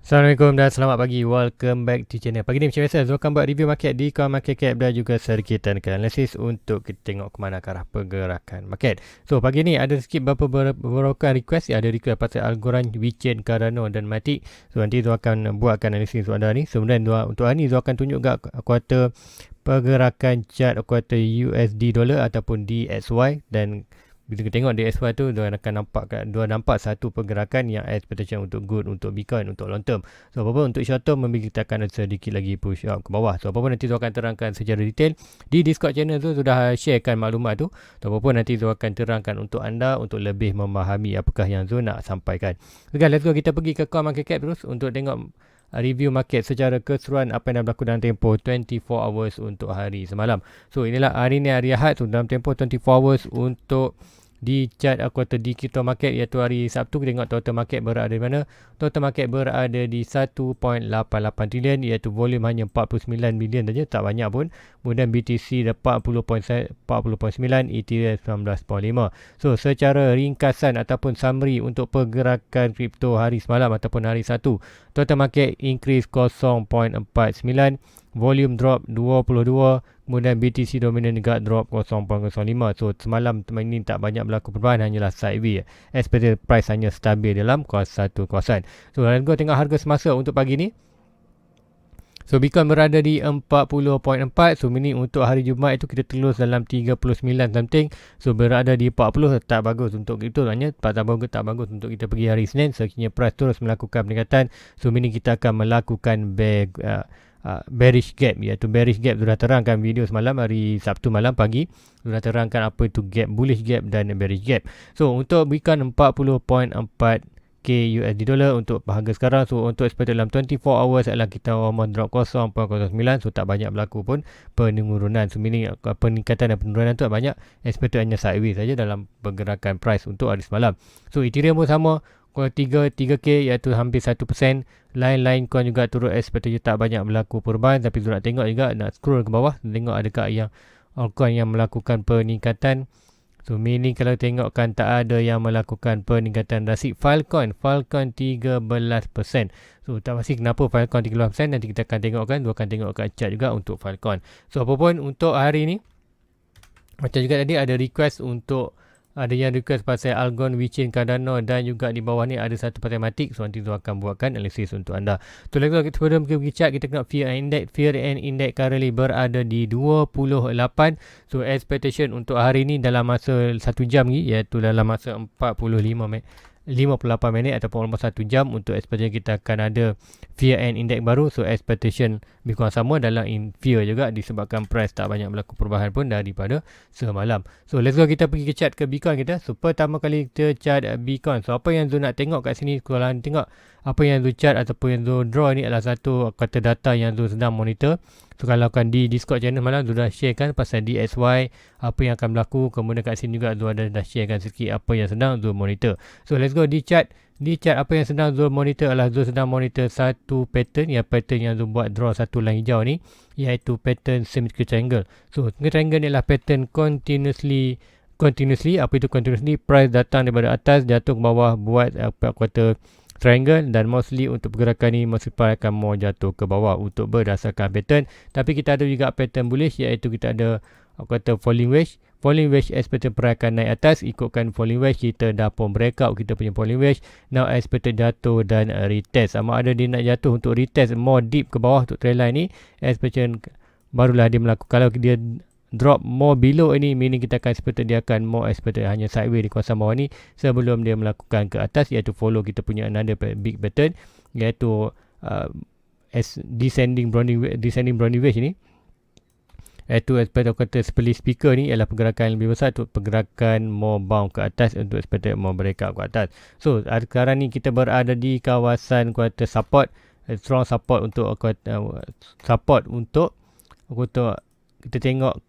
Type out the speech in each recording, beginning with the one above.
Assalamualaikum dan selamat pagi. Welcome back to channel. Pagi ni macam biasa, Zul akan buat review market di Coin Market Cap dan juga sedikit teknikal analisis untuk kita tengok ke mana arah pergerakan market. So pagi ni ada sikit beberapa request. Ada request pasal Algorand, WeChain, Cardano dan Matic. So nanti Zul akan buatkan analisis untuk anda ni. Kemudian untuk hari ni Zul akan tunjuk kat kuartal pergerakan chart kuartal USD dollar ataupun DXY, dan bila kita tengok DXY tu, dia akan nampak satu pergerakan yang expectation untuk good untuk Bitcoin untuk long term. So apa-apa untuk short term, kita akan sedikit lagi push up ke bawah. So apa-apa nanti Zul akan terangkan secara detail di Discord channel tu. Sudah sharekan maklumat tu. So apa-apa nanti Zul akan terangkan untuk anda untuk lebih memahami apakah yang Zul nak sampaikan. Okay, let's go, kita pergi ke Coin Market Cap terus untuk tengok review market secara keseluruhan apa yang dah berlaku dalam tempoh 24 hours untuk hari semalam. So inilah hari ni, hari Ahad. So dalam tempoh 24 hours untuk di chart kuartal di crypto market, iaitu hari Sabtu, kita tengok total market berada di mana. Total market berada di 1.88 trilion, iaitu volume hanya 49 bilion saja, tak banyak pun. Kemudian BTC 40.9, Ethereum 19.5. So secara ringkasan ataupun summary untuk pergerakan kripto hari semalam ataupun hari Sabtu, total market increase 0.49, volume drop 22, kemudian BTC dominant juga drop 0.05. So semalam ini tak banyak berlaku perubahan, hanyalah sideways. Expected price hanya stabil dalam satu kawasan. So let's go tengok harga semasa untuk pagi ni. So Bitcoin berada di 40.4. So ini untuk hari Jumaat itu kita telus dalam 39 something. So berada di 40, tak bagus untuk itu, hanya tak bagus untuk kita pergi hari Senin. Sekiranya price terus melakukan peningkatan, so ini kita akan melakukan bearish gap, iaitu bearish gap sudah terangkan video semalam hari Sabtu malam pagi, sudah terangkan apa itu gap, bullish gap dan bearish gap. So untuk Bitcoin 40.4k USD dollar untuk harga sekarang. So untuk expected dalam 24 hours adalah kita almost drop 0.09. So tak banyak berlaku pun penurunan. So meaning peningkatan dan penurunan tu banyak, expected hanya sideways saja dalam pergerakan price untuk hari semalam. So Ethereum pun sama, 3K iaitu hampir 1%. Lain-lain coin juga turut, expected tak banyak berlaku perubahan. Tapi sudah tengok juga, nak scroll ke bawah tengok adakah yang altcoin yang melakukan peningkatan. So meaning kalau tengokkan tak ada yang melakukan peningkatan drastik. Filecoin 13%. So tak pasti kenapa Filecoin 13%, nanti kita akan tengokkan. Dia akan tengok kat chart juga untuk Filecoin. So apapun untuk hari ni, macam juga tadi ada request untuk, ada yang request pasal Algorand, WeChain, Cardano, dan juga di bawah ni ada satu pasal Matic. So nanti tu akan buatkan analisis untuk anda. So lagi kita sebelum pergi chart, kita tengok Fear and Index currently berada di 28. So expectation untuk hari ni dalam masa 1 jam ni, iaitu dalam masa 58 minit ataupun almost 1 jam untuk expectation kita akan ada Fear and Index baru. So expectation lebih kurang sama dalam fear juga, disebabkan price tak banyak berlaku perubahan pun daripada semalam. So let's go, kita pergi ke chart ke Bitcoin kita. So pertama kali kita chart Bitcoin. So apa yang Zul nak tengok kat sini, kalau tengok apa yang Zul chart ataupun yang Zul draw ni adalah satu kata data yang Zul sedang monitor. So kalau kan di Discord channel malam Zul dah share kan pasal DXY, apa yang akan berlaku. Kemudian kat sini juga Zul dah share kan sikit apa yang sedang Zul monitor. So let's go di chart. Di chart apa yang sedang Zul monitor adalah Zul sedang monitor satu pattern, pattern yang Zul buat draw satu line hijau ni, iaitu pattern symmetrical triangle. So triangle ni adalah pattern continuously. Apa itu continuously? Price datang daripada atas jatuh ke bawah, buat kuartal triangle, dan mostly untuk pergerakan ni mostly price akan mau jatuh ke bawah untuk berdasarkan pattern. Tapi kita ada juga pattern bullish, iaitu kita ada kata falling wedge. Falling wedge expected price akan naik atas, ikutkan falling wedge kita dah pun breakout kita punya falling wedge. Now expected jatuh dan retest. Sama ada dia nak jatuh untuk retest more deep ke bawah untuk trend line ni, expectation barulah dia melakukan. Kalau dia drop more below ini, meaning kita akan expected dia akan more expected hanya sideways di kawasan bawah ni sebelum dia melakukan ke atas, iaitu follow kita punya another big pattern, iaitu descending brownie wedge ni. Iaitu expected kata seperti speaker ni ialah pergerakan yang lebih besar untuk pergerakan more bound ke atas, untuk expected more breakout ke atas. So sekarang ni kita berada di kawasan kuartal support, strong support untuk kita tengok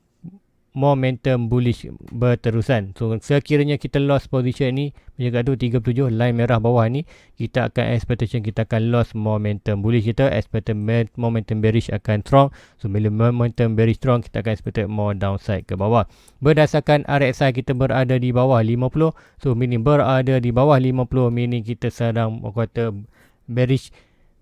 momentum bullish berterusan. So sekiranya kita lost position ni menjaga tu 37 line merah bawah ni, kita akan expectation kita akan lost momentum bullish kita, expected momentum bearish akan strong. So bila momentum bearish strong, kita akan expected more downside ke bawah. Berdasarkan RSI kita berada di bawah 50. So meaning berada di bawah 50 meaning kita sedang kata bearish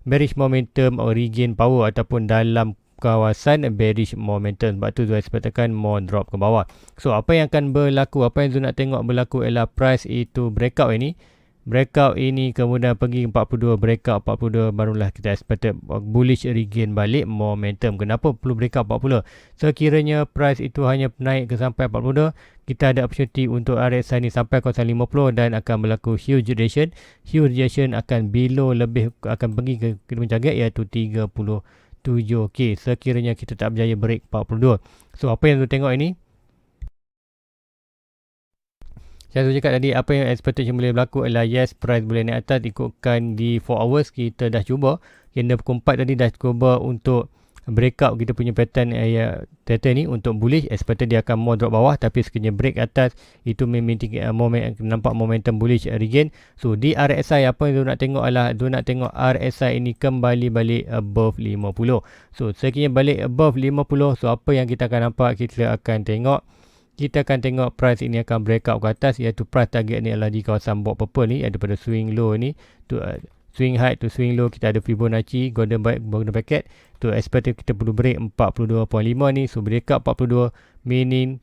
bearish momentum or regain power ataupun dalam kawasan bearish momentum. Sebab tu Zul expectkan more drop ke bawah. So apa yang akan berlaku, apa yang Zul nak tengok berlaku ialah price itu breakout ini kemudian pergi 42, breakout 42, barulah kita expected bullish regain balik momentum. Kenapa perlu breakout 40? Sekiranya price itu hanya naik ke sampai 42, kita ada opportunity untuk RSI ni sampai kawasan 50 dan akan berlaku huge rejection. Huge rejection akan below, lebih akan pergi ke target iaitu 37k sekiranya kita tak berjaya break 42. So apa yang tu tengok ini, saya cakap tadi, apa yang expectation boleh berlaku ialah yes, price boleh naik atas ikutkan di 4 hours. Kita dah cuba, candle pukul 4 tadi dah cuba untuk breakout kita punya pattern ni untuk bullish, expected dia akan more drop bawah, tapi sekiranya break atas itu nampak momentum bullish regain. So di RSI, apa yang nak tengok ialah nak tengok RSI ini kembali balik above 50. So sekiranya balik above 50, so apa yang kita akan nampak, kita akan tengok price ini akan breakout ke atas, iaitu price target ni adalah di kawasan box purple ni, daripada swing low ni to swing high to swing low. Kita ada Fibonacci golden bracket tu, expected kita perlu break 42.5 ni. So breakout 42 meaning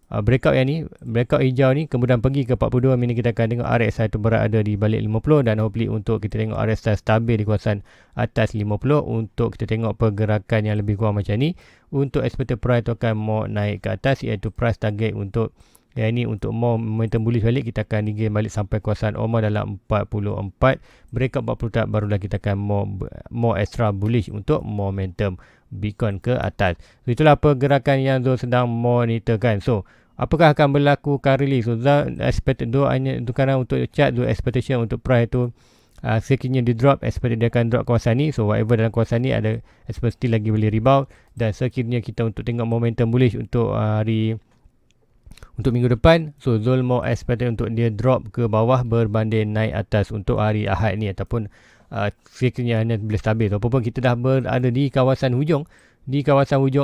breakout yang ni, breakout hijau ni kemudian pergi ke 42, meaning kita akan tengok RSI itu berada di balik 50 dan hopefully untuk kita tengok RSI stabil di kawasan atas 50 untuk kita tengok pergerakan yang lebih kurang macam ni. Untuk expected price tu akan mau naik ke atas, iaitu price target untuk yang ini untuk more momentum bullish balik, kita akan regain balik sampai kawasan almost dalam 44, breakout 44 barulah kita akan more extra bullish untuk momentum Bitcoin ke atas. So itulah pergerakan yang Zul sedang monitorkan. So apakah akan berlaku currently? So Zul expected hanya sekarang untuk chart, Zul expectation untuk price tu sekiranya di drop, expected dia akan drop kawasan ni. So whatever dalam kawasan ni ada expected still lagi boleh rebound, dan sekiranya kita untuk tengok momentum bullish untuk minggu depan, so Zul mau expected untuk dia drop ke bawah berbanding naik atas untuk hari Ahad ni, ataupun sekiranya hanya boleh stabil. Walaupun kita dah berada di kawasan hujung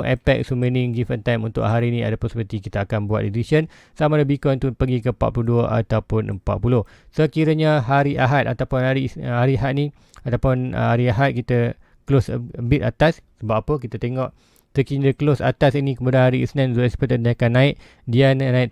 Apex, so meaning given time untuk hari ni ada possibility kita akan buat decision sama ada Bitcoin tu pergi ke 42 ataupun 40. Sekiranya hari Ahad ataupun hari Ahad ni ataupun hari Ahad kita close a bit atas, sebab apa? Kita tengok sekiranya close atas ini kemudian hari Isnin Zul expected dia akan naik,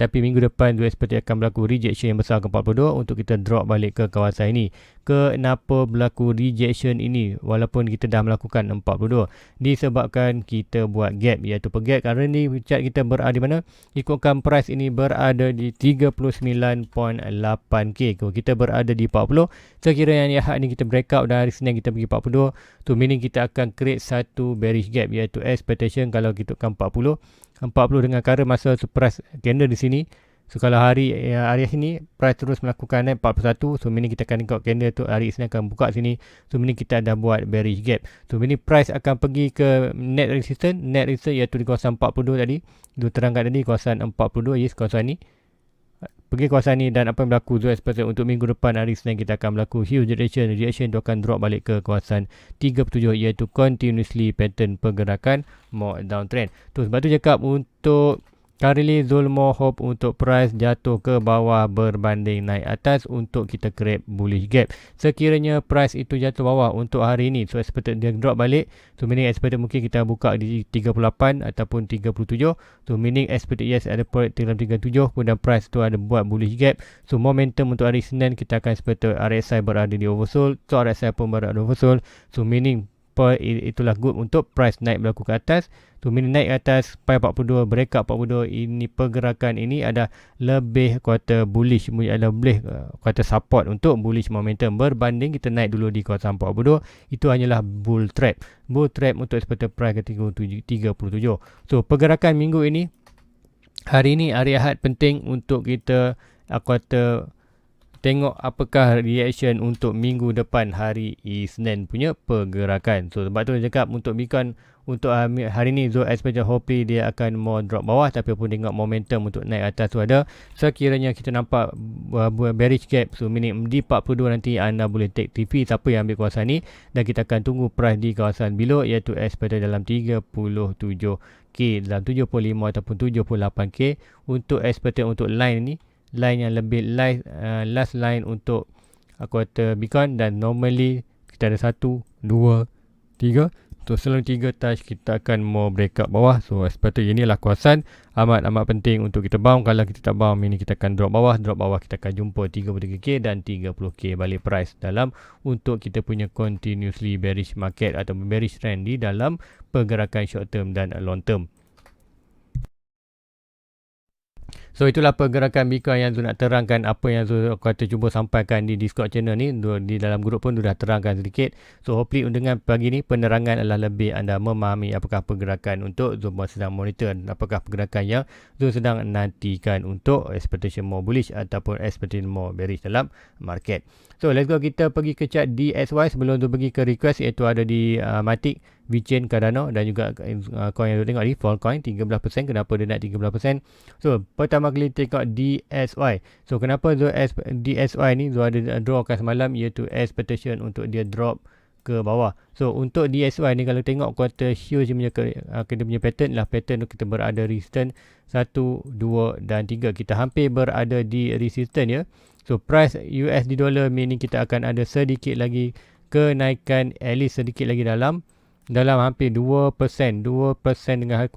tapi minggu depan Zul expected akan berlaku rejection yang besar ke 42 untuk kita drop balik ke kawasan ini. Kenapa berlaku rejection ini walaupun kita dah melakukan 42? Disebabkan kita buat gap, iaitu per gap currently chart kita berada di mana? Ikutkan price ini berada di 39.8k. Kalau kita berada di 40, sekiranya yang Ahad ni kita breakout dan hari Senin kita pergi 42, tu meaning kita akan create satu bearish gap, iaitu expectation kalau kita kan 40 dengan current masa price candle di sini. So kalau hari ini price terus melakukan naik 41, so meaning kita akan tengok candle tu hari Isnin akan buka sini, so meaning kita dah buat bearish gap. So meaning price akan pergi ke net resistance iaitu di kawasan 42 tadi. Dia terangkan tadi kawasan 42, yes, kawasan ni. Pergi kawasan ni, dan apa yang berlaku Zul expect untuk minggu depan hari Isnin kita akan berlaku huge rejection tu akan drop balik ke kawasan 37, iaitu continuously pattern pergerakan more downtrend. Tu sebab tu cakap untuk currently Zul more hope untuk price jatuh ke bawah berbanding naik atas untuk kita create bullish gap. Sekiranya price itu jatuh bawah untuk hari ini, so expected dia drop balik, so meaning expected mungkin kita buka di 38 ataupun 37, so meaning expected yes ada point dalam 37, kemudian price tu ada buat bullish gap. So momentum untuk hari Senin kita akan expected RSI berada di oversold, so RSI pun berada di oversold, so meaning itulah good untuk price naik berlaku ke atas. Tu meaning naik atas pai 42, breakout 42, ini pergerakan ini ada lebih kuarter bullish, ada lebih kuarter support untuk bullish momentum berbanding kita naik dulu di kawasan 42. Itu hanyalah bull trap untuk expected price ke 37. So pergerakan minggu ini, hari ini hari Ahad, penting untuk kita kuarter tengok apakah reaction untuk minggu depan hari Isnin punya pergerakan. So sebab tu saya cakap untuk Bitcoin untuk hari ni Zul expect hopefully dia akan more drop bawah, tapi pun tengok momentum untuk naik atas tu ada. Sekiranya kita nampak bearish gap, so meaning di 42 nanti anda boleh take TV siapa yang ambil kawasan ni, dan kita akan tunggu price di kawasan below, iaitu expect dalam 37k, dalam 75 ataupun 78k untuk expected untuk line ni, line yang lebih last line untuk quarter Bitcoin. Dan normally kita ada 1, 2, 3. So selalu 3 touch kita akan more breakout bawah. So sepatutnya inilah kawasan amat penting untuk kita bounce. Kalau kita tak bounce, ini kita akan drop bawah kita akan jumpa 33k dan 30k balik price dalam untuk kita punya continuously bearish market atau bearish trend di dalam pergerakan short term dan long term. So itulah pergerakan Bitcoin yang Zul nak terangkan, apa yang Zul kata cuba sampaikan di Discord channel ni. Di dalam grup pun sudah terangkan sedikit. So hopefully dengan pagi ni penerangan adalah lebih anda memahami apakah pergerakan untuk Zul sedang monitor, apakah pergerakan yang Zul sedang nantikan untuk expectation more bullish ataupun expectation more bearish dalam market. So let's go, kita pergi ke chart DXY sebelum Zul pergi ke request, iaitu ada di Matic, VeChain, Cardano dan juga coin yang Zul tengok ni Filecoin 13%. Kenapa dia naik 13%? So pertama kali tengok DXY. So kenapa DXY ni Zul ada drawkan semalam, iaitu expectation untuk dia drop ke bawah. So untuk DXY ni kalau tengok quarter huge punya kita punya pattern lah, pattern kita berada resistance 1, 2 dan 3. Kita hampir berada di resistance ya. So price USD dollar meaning kita akan ada sedikit lagi kenaikan, at least sedikit lagi dalam hampir 2% dengan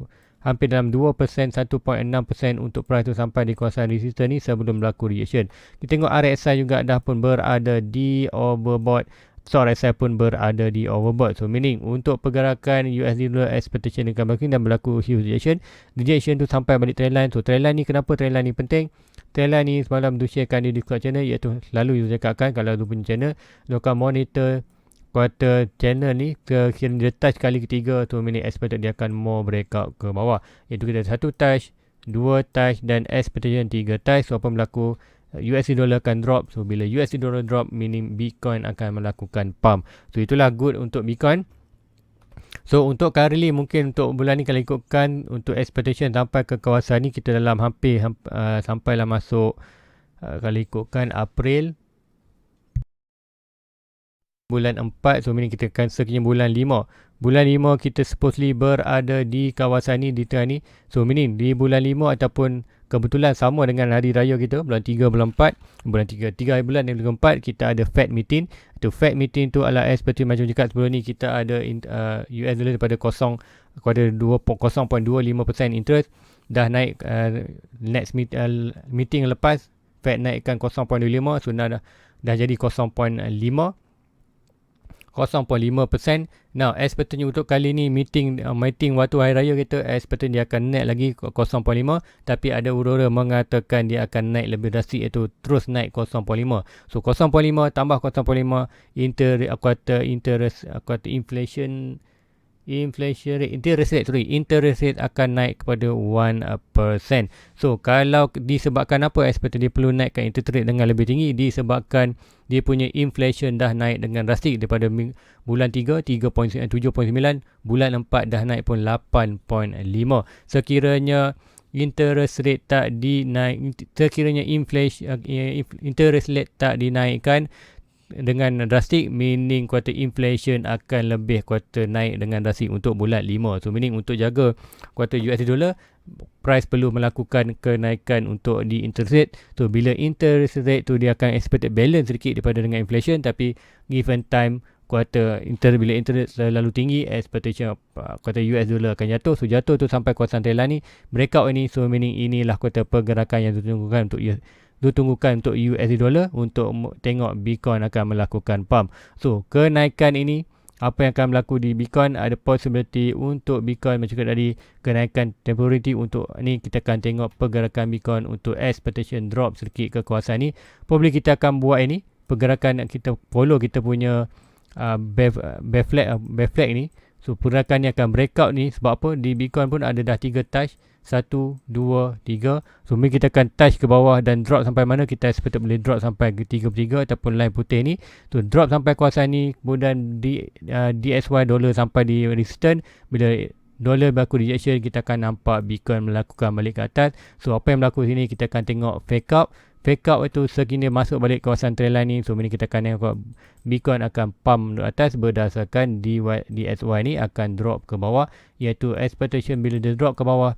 hampir dalam 2%, 1.6% untuk price tu sampai di kawasan resistance ni sebelum berlaku reaction. Kita tengok RSI juga dah pun berada di overbought. So RSI pun berada di overbought. So meaning untuk pergerakan USD dollar expectation akan berlaku dan berlaku huge reaction. Reaction tu sampai balik trendline. So trendline ni, kenapa trendline ni penting? Trendline ni semalam tu sharekan di Discord channel, iaitu selalu you cakapkan kalau tu punya channel you akan monitor quarter channel ni kira dia touch kali ketiga tu, meaning expected dia akan more breakout ke bawah, iaitu kita 1 touch, 2 touch dan expectation 3 touch. So apa berlaku? USD dollar akan drop. So bila USD dollar drop meaning Bitcoin akan melakukan pump. So itulah good untuk Bitcoin. So untuk currently mungkin untuk bulan ni kalau ikutkan untuk expectation sampai ke kawasan ni kita dalam hampir sampailah masuk kalau ikutkan April bulan 4. So meaning kita akan sekiranya bulan 5. Bulan 5 kita supposedly berada di kawasan ni, di tengah ni. So meaning di bulan 5 ataupun kebetulan sama dengan hari raya kita, bulan 3, bulan 4, bulan 3 hari bulan dan bulan 4 kita ada Fed meeting. Itu Fed meeting tu adalah seperti macam cakap sebelum ni, kita ada US dollar daripada 0.25% interest dah naik. Next meeting lepas Fed naikkan 0.25, so dah jadi 0.5%. Now expectnya untuk kali ni meeting waktu hari raya kita, expectnya dia akan naik lagi 0.5, tapi ada urura mengatakan dia akan naik lebih drastik, iaitu terus naik 0.5. So 0.5 tambah 0.5 interest rate akan naik kepada 1%. So kalau disebabkan apa expected dia perlu naikkan interest rate dengan lebih tinggi, disebabkan dia punya inflation dah naik dengan drastik daripada bulan 3 7.9, bulan 4 dah naik pun 8.5. Sekiranya interest rate tak dinaik, sekiranya interest rate tak dinaikkan dengan drastik, meaning kuartal inflation akan lebih kuartal naik dengan drastik untuk bulan 5. So meaning untuk jaga kuartal USD dollar, price perlu melakukan kenaikan untuk di interest rate. So bila interest rate tu dia akan expected balance sedikit daripada dengan inflation, tapi given time bila interest terlalu tinggi, expectation kuartal US dollar akan jatuh. So jatuh tu sampai kawasan trendline ni, breakout ini. So meaning inilah kuartal pergerakan yang ditunggukan untuk USD dollar, untuk tengok Bitcoin akan melakukan pump. So kenaikan ini, apa yang akan berlaku di Bitcoin, ada possibility untuk Bitcoin macam tadi kenaikan temporary. Untuk ni kita akan tengok pergerakan Bitcoin untuk expectation drop sedikit ke kawasan ni. Probably kita akan buat ini pergerakan, kita follow kita punya bear flag ni. So pergerakan ni akan breakout ni, sebab apa? Di Bitcoin pun ada dah 3 touch, 1, 2, 3. So mungkin kita akan touch ke bawah dan drop sampai mana, kita expect boleh drop sampai ke 33 ataupun line putih ni. So drop sampai kawasan ni, kemudian DXY dollar sampai di resistance. Bila dollar berlaku rejection, kita akan nampak Bitcoin melakukan balik ke atas. So apa yang berlaku sini, kita akan tengok fake out itu sekiranya masuk balik kawasan trendline ni. So ini kita akan tengok Bitcoin akan pump ke atas berdasarkan DXY ni akan drop ke bawah, iaitu expectation bila dia drop ke bawah,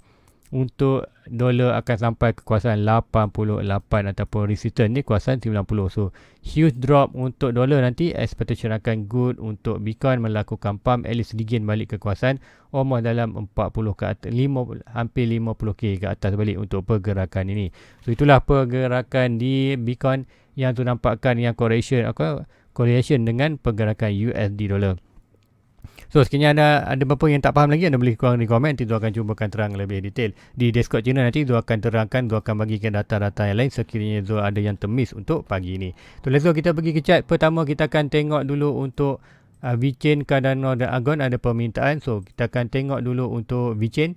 untuk dolar akan sampai ke kawasan 88 ataupun resistance ni kawasan 90. So huge drop untuk dolar nanti, expectation akan good untuk Bitcoin melakukan pump at least again balik ke kawasan almost dalam 40 ke atas, hampir 50k ke atas balik untuk pergerakan ini. So itulah pergerakan di Bitcoin yang tu nampakkan yang correlation dengan pergerakan USD dollar. So sekiranya ada apa yang tak faham lagi, anda boleh korang di komen, nanti Zul akan cubakan terang lebih detail. Di Discord channel nanti Zul akan terangkan, Zul akan bagikan data-data yang lain sekiranya Zul ada yang termiss untuk pagi ini. So let's go, kita pergi ke chart. Pertama kita akan tengok dulu untuk VeChain, Cardano dan Argon ada permintaan. So kita akan tengok dulu untuk VeChain.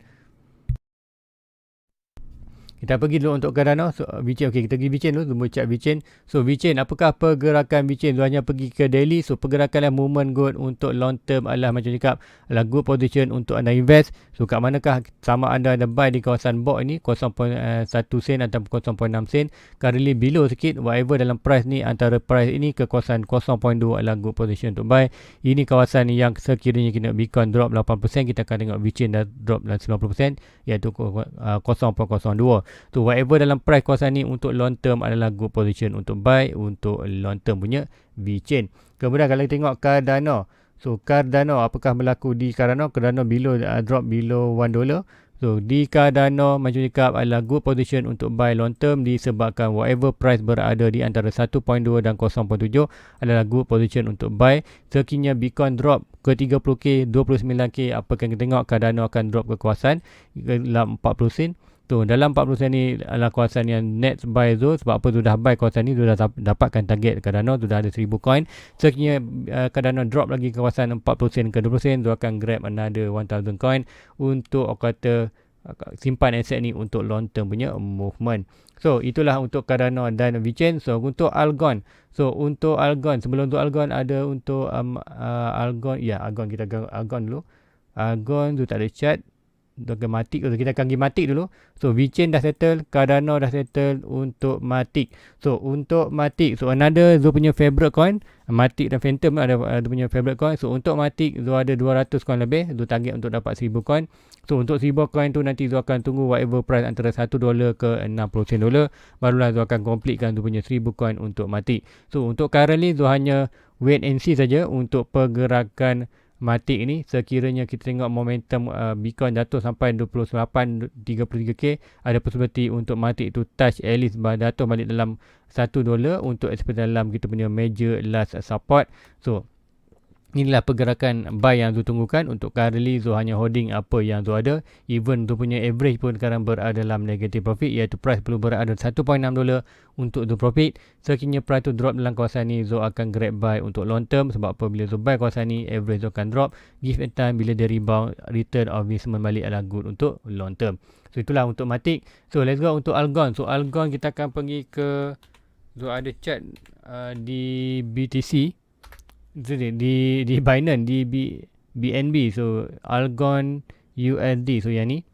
Kita pergi dulu untuk Cardano. So, VeChain. Okey, kita pergi VeChain dulu. Tunggu chat VeChain. So, VeChain. Apakah pergerakan VeChain? So, hanya pergi ke daily. So, pergerakan yang movement good untuk long term adalah macam cakap, adalah good position untuk anda invest. So, kat manakah sama anda ada buy di kawasan bot ini, 0.1 sen atau 0.6 sen. Currently below sikit. Whatever dalam price ni, antara price ini ke kawasan 0.2 adalah good position untuk buy. Ini kawasan yang sekiranya kita Bitcoin drop 8%, kita akan tengok VeChain dah drop dalam 90%, iaitu 0.02. So whatever dalam price kawasan ni untuk long term adalah good position untuk buy untuk long term punya VeChain. Kemudian kalau kita tengok Cardano. So Cardano, apakah berlaku di Cardano? Cardano drop below $1. So di Cardano macam cakap adalah good position untuk buy long term disebabkan whatever price berada di antara 1.2 dan 0.7 adalah good position untuk buy. Sekiranya Bitcoin drop ke 30k, 29k, apakah kita tengok Cardano akan drop ke kawasan dalam 40 sen. So dalam 40% ni adalah kawasan yang net buy zone. Sebab apa tu dah buy kawasan ni, tu dah dapatkan target Cardano, tu dah ada 1000 coin. Sekiranya Cardano drop lagi ke kawasan 40% ke 20%, tu akan grab another 1000 coin untuk kata simpan aset ni untuk long term punya movement. So itulah untuk Cardano dan VeChain. So untuk Algon. So untuk Algon, sebelum untuk Algon ada untuk Algon. Ya, Algon, kita Algon dulu. Algon tu tak ada chart. Untuk Matic, kita akan pergi Matic dulu. So VeChain dah settle, Cardano dah settle untuk Matic. So untuk Matic, so another Zul punya favorite coin, Matic dan Phantom ada punya favorite coin. So untuk Matic Zul ada 200 coin lebih, Zul target untuk dapat 1000 coin. So untuk 1000 coin tu nanti Zul akan tunggu whatever price antara $1 ke 60 sen dolar, barulah Zul akan completekan Zul punya 1000 coin untuk Matic. So untuk currently Zul hanya wait and see saja untuk pergerakan Matic ni. Sekiranya kita tengok momentum Bitcoin jatuh sampai 28-33k, ada possibility untuk Matic tu touch at least jatuh balik dalam $1 untuk expect dalam kita punya major last support. So inilah pergerakan buy yang Zul tunggukan. Untuk currently Zul hanya holding apa yang Zul ada. Even Zul punya average pun sekarang berada dalam negative profit, iaitu price perlu berada $1.6 untuk Zul profit. Sekiranya price tu drop dalam kawasan ni, Zul akan grab buy untuk long term. Sebab apabila Zul buy kawasan ni, average Zul akan drop. Give it time, bila dia rebound, return of investment balik adalah good untuk long term. So itulah untuk Matic. So let's go untuk Algon. So Algon kita akan pergi ke, Zul ada chart di BTC, di Binance, di BNB. So Algon USD. So yang ni.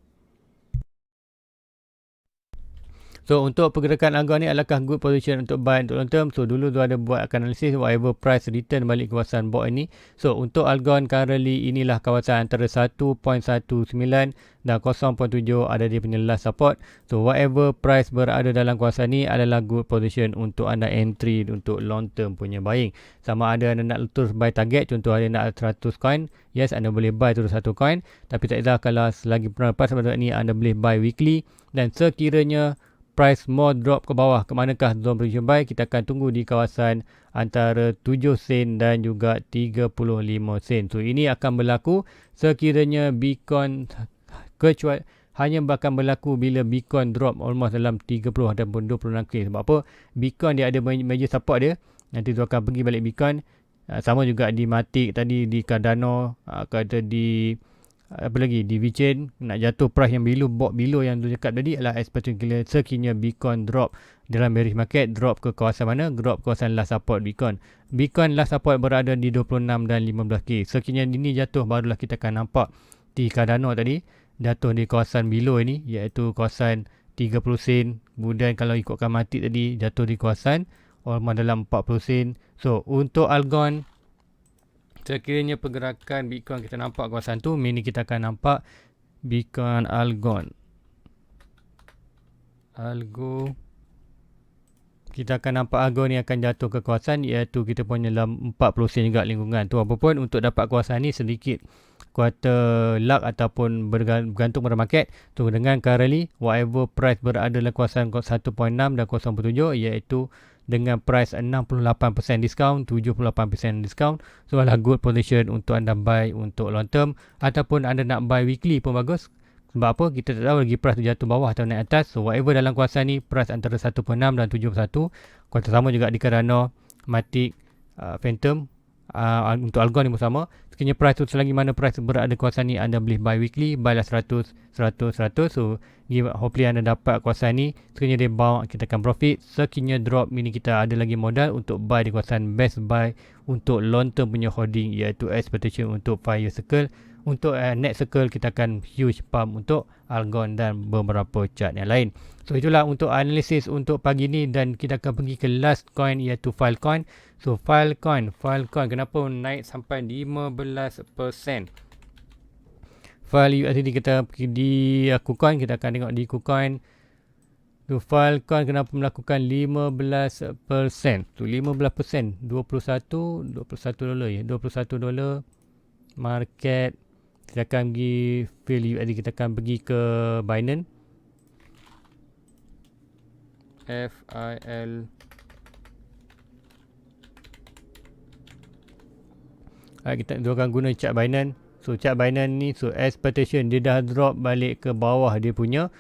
So untuk pergerakan Algon ni adakah good position untuk buy untuk long term. So dulu tu ada buat analisis whatever price return balik kawasan bot ini. So untuk Algon currently inilah kawasan antara 1.19 dan 0.7 ada dia punya last support. So whatever price berada dalam kawasan ni adalah good position untuk anda entry untuk long term punya buying. Sama ada anda nak terus buy target, contoh ada nak 100 coin, yes anda boleh buy terus 1 coin. Tapi tak kira kalau selagi pernah lepas seperti ni, anda boleh buy weekly. Dan sekiranya price more drop ke bawah, ke manakah zone prediction buy, kita akan tunggu di kawasan antara 7 sen dan juga 35 sen. So ini akan berlaku sekiranya Bitcoin hanya akan berlaku bila Bitcoin drop almost dalam 30 ataupun 26k. Sebab apa? Bitcoin dia ada major support dia. Nanti tu akan pergi balik Bitcoin. Sama juga di Matic tadi, di Cardano, kata di apa lagi, di VeChain nak jatuh price yang below yang tu cakap tadi adalah especially sekiranya Bitcoin drop dalam bearish market, drop ke kawasan mana? Drop ke kawasan last support Bitcoin. Bitcoin last support berada di 26 dan 15k. Sekiranya ini jatuh, barulah kita akan nampak di Cardano tadi jatuh di kawasan below ini, iaitu kawasan 30 sen. Kemudian kalau ikutkan Matic tadi jatuh di kawasan almost dalam 40 sen. So untuk Algon, sekiranya pergerakan Bitcoin kita nampak kawasan tu, mini kita akan nampak Bitcoin Algon. Algo, kita akan nampak algo ni akan jatuh ke kawasan, iaitu kita punya dalam 40 sen juga lingkungan tu. Apapun untuk dapat kawasan ni sedikit kuarter luck ataupun bergantung pada market. Tu dengan currently whatever price berada dalam kawasan 1.6 dan 0.7, iaitu dengan price 68% diskaun, 78% diskaun. So adalah good position untuk anda buy untuk long term, ataupun anda nak buy weekly pun bagus. Sebab apa? Kita tak tahu lagi price tu jatuh bawah atau naik atas. So whatever dalam kawasan ni, price antara 1.6 dan 71. Kuartal sama juga di Cardano, Matic, Phantom. Untuk Algon ni pun sama. Sekiranya price tu selagi mana price berada di kawasan ni, anda boleh buy weekly, buy lah 100, 100, 100. So hopefully anda dapat kawasan ni. Sekiranya dia bounce, kita akan profit. Sekiranya drop, ini kita ada lagi modal untuk buy di kawasan best buy untuk long term punya holding, iaitu expectation untuk 5 year circle. Untuk next circle, kita akan huge pump untuk Algon dan beberapa chart yang lain. So itulah untuk analisis untuk pagi ni, dan kita akan pergi ke last coin, iaitu Filecoin. So Filecoin kenapa naik sampai 15%? File USD kita pergi di KuCoin, kita akan tengok di KuCoin. So Filecoin kenapa melakukan 15%? So 15%, 21 dolar ya, 21 dolar market. Kita akan pergi fill USD, kita akan pergi ke Binance. FIL. Kita akan guna chart Binance. So chart Binance ni, so expectation dia dah drop balik ke bawah dia punya.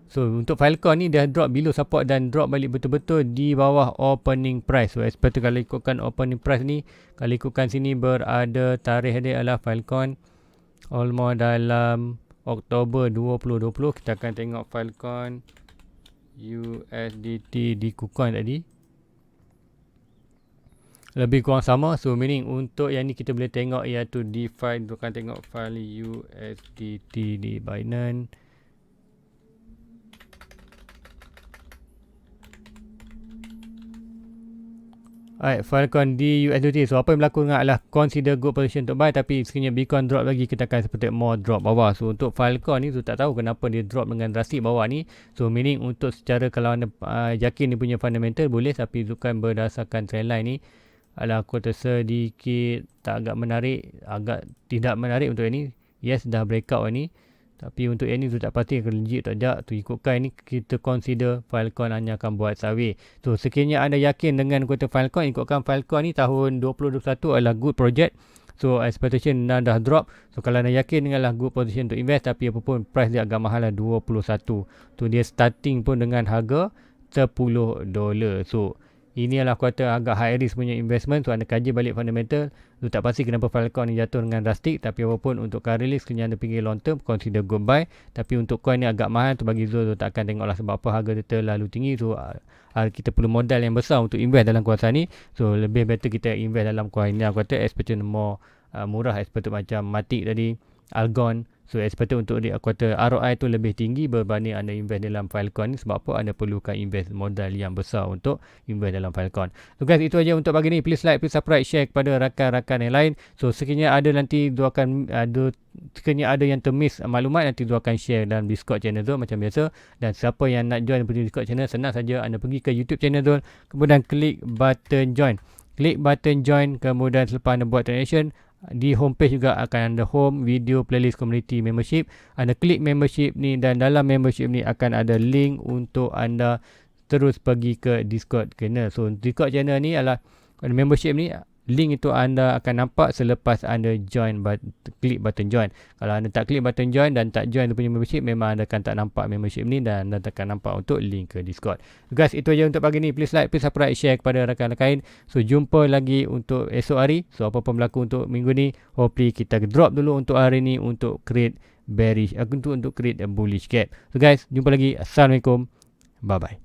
So untuk Filecoin ni dia drop below support dan drop balik betul-betul di bawah opening price. So expected kalau ikutkan opening price ni, kalau ikutkan sini berada tarikh dia adalah Filecoin almost dalam Oktober 2020. Kita akan tengok Filecoin USDT di KuCoin tadi. Lebih kurang sama. So meaning untuk yang ni kita boleh tengok, iaitu DeFi. Kita akan tengok file USDT di Binance. Alright, Filecoin di USDT. So apa yang berlaku adalah consider good position untuk buy, tapi sekiranya Bitcoin drop lagi, kita akan seperti more drop bawah. So untuk Filecoin ni, so tak tahu kenapa dia drop dengan drastik bawah ni. So meaning untuk secara kalau anda yakin dia punya fundamental boleh, tapi bukan berdasarkan trendline ni adalah kuota sedikit tak agak menarik, agak tidak menarik untuk ini. Yes, dah breakout ni. Tapi untuk yang ni tu tak pasti akan legit tak tak. Tu ikutkan ni kita consider Filecoin hanya akan buat sideways. So sekiranya anda yakin dengan kuota Filecoin, ikutkan Filecoin ni tahun 2021 adalah good project. So expectation dah drop. So kalau anda yakin dengan good position untuk invest, tapi apapun price dia agak mahal lah 21. Tu dia starting pun dengan harga $10. So ini adalah kuota agak high risk punya investment. So anda kaji balik fundamental. So tak pasti kenapa Filecoin ni jatuh dengan drastik. Tapi apapun untuk current risk, sekiranya anda pergi long term, consider good buy. Tapi untuk coin ni agak mahal. Tu bagi Zul, tak akan tengoklah sebab apa harga dia terlalu tinggi. So kita perlu modal yang besar untuk invest dalam kawasan ni. So lebih better kita invest dalam coin ni. Kuota expected more murah, expected macam Matic tadi, Algon. So expected untuk kuota ROI tu lebih tinggi berbanding anda invest dalam Filecoin ni. Sebab apa? Anda perlukan invest modal yang besar untuk invest dalam Filecoin. So guys, itu aja untuk pagi ni. Please like, please subscribe, share kepada rakan-rakan yang lain. So sekiranya ada nanti Zul akan sekiranya ada yang termiss maklumat, nanti Zul akan share dalam Discord channel Zul macam biasa. Dan siapa yang nak join pergi Discord channel, senang saja anda pergi ke YouTube channel Zul, kemudian klik button join. Klik button join, kemudian selepas anda buat donation, di homepage juga akan ada home, video, playlist, community, membership. Anda klik membership ni, dan dalam membership ni akan ada link untuk anda terus pergi ke Discord channel. So Discord channel ni adalah membership ni, link itu anda akan nampak selepas anda join, klik button join. Kalau anda tak klik button join dan tak join tu punya membership, memang anda akan tak nampak membership ni, dan anda tak akan nampak untuk link ke Discord. Guys, itu aja untuk pagi ni. Please like, please subscribe, share kepada rakan-rakan lain. So jumpa lagi untuk esok hari. So apa pun berlaku untuk minggu ni, hopefully kita drop dulu untuk hari ni untuk create bearish, untuk create a bullish gap. So guys, jumpa lagi. Assalamualaikum. Bye bye.